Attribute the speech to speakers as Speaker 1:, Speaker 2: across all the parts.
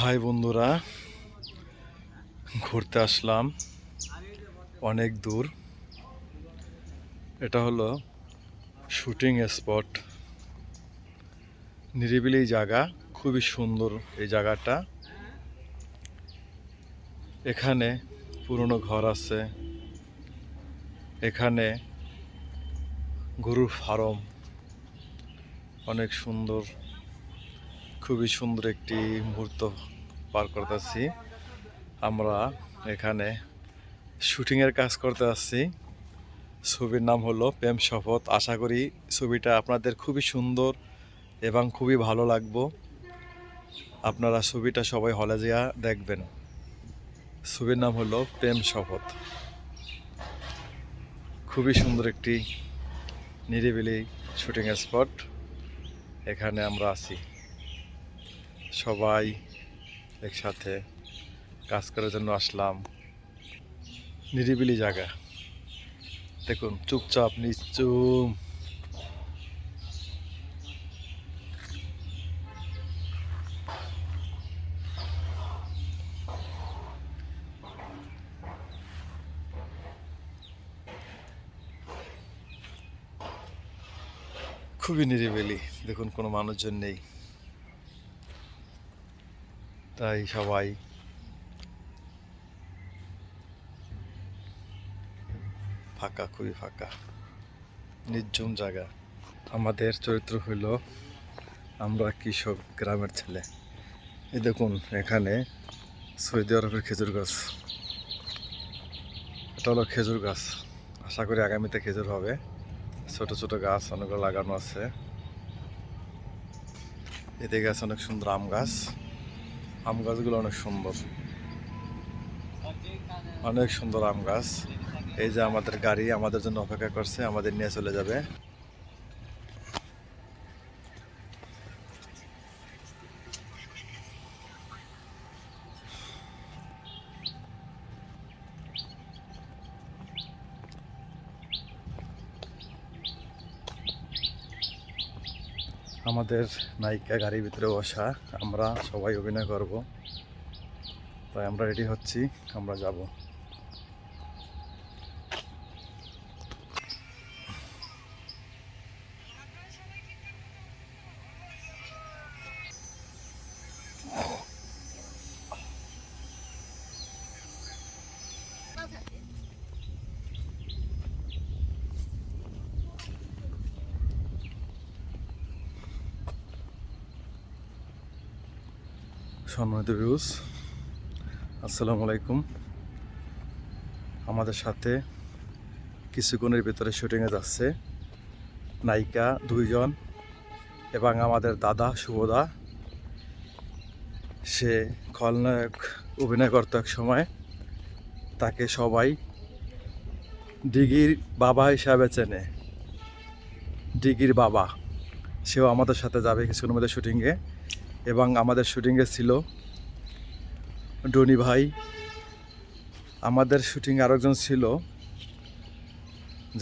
Speaker 1: High বন্ধুরা, ঘুরতে আসলাম অনেক দূর। এটা হলো শুটিং স্পট, নিরিবিলি জায়গা, খুবই সুন্দর এই জায়গাটা। এখানে পুরনো ঘর আছে, এখানে গরুর ফার্ম, অনেক সুন্দর, খুবই সুন্দর একটি মুহূর্ত পার করতেছি। আমরা এখানে শুটিংয়ের কাজ করতে আসছি। ছবির নাম হলো প্রেম শপথ। আশা করি ছবিটা আপনাদের খুবই সুন্দর এবং খুবই ভালো লাগবে। আপনারা ছবিটা সবাই হলে যেয়ে দেখবেন। ছবির নাম হলো প্রেম শপথ। খুবই সুন্দর একটি নিরিবিলি শুটিং স্পট। এখানে আমরা আছি সবাই একসাথে কাজ করার জন্য আসলাম। নিরিবিলি জায়গা, দেখুন, চুপচাপ নিশ্চুপ। খুবই নিরিবিলি, দেখুন কোনো মানুষজন নেই, তাই সবাই ফাঁকা, খুবই ফাঁকা, নির্জন জায়গা। আমাদের চরিত্র হইল আমরা কৃষক গ্রামের ছেলে। এই দেখুন, এখানে সৌদি আরবের খেজুর গাছ। এটা হলো খেজুর গাছ। আশা করি আগামীতে খেজুর হবে। ছোট ছোট গাছ অনেকগুলো লাগানো আছে। এদিকে গাছ অনেক সুন্দর আম গাছ। আম গাছগুলো অনেক সুন্দর, অনেক সুন্দর আম গাছ। এই যে আমাদের গাড়ি আমাদের জন্য অপেক্ষা করছে, আমাদের নিয়ে চলে যাবে। আমাদের নায়িকা গাড়ির ভিতরে বসা, আমরা সবাই অভিনয় করব, তাই আমরা রেডি হচ্ছি, আমরা যাব। সম্মানিত ভিউয়ার্স, আসসালামু আলাইকুম। আমাদের সাথে কিছুক্ষণের ভিতরে শুটিংয়ে যাচ্ছে নায়িকা 2 জন এবং আমাদের দাদা শুভদা। সে খলনায়ক অভিনয় করত এক সময়, তাকে সবাই ডিগির বাবা হিসাবে চেনে। ডিগির বাবা, সেও আমাদের সাথে যাবে কিছুক্ষণের মধ্যে শুটিংয়ে। এবং আমাদের শুটিংয়ে ছিল ডনি ভাই। আমাদের শুটিংয়ে আরেকজন ছিল,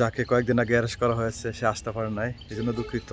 Speaker 1: যাকে কয়েকদিন আগে অ্যারেস্ট করা হয়েছে, সে আসতে পারে নাই, এই জন্য দুঃখিত।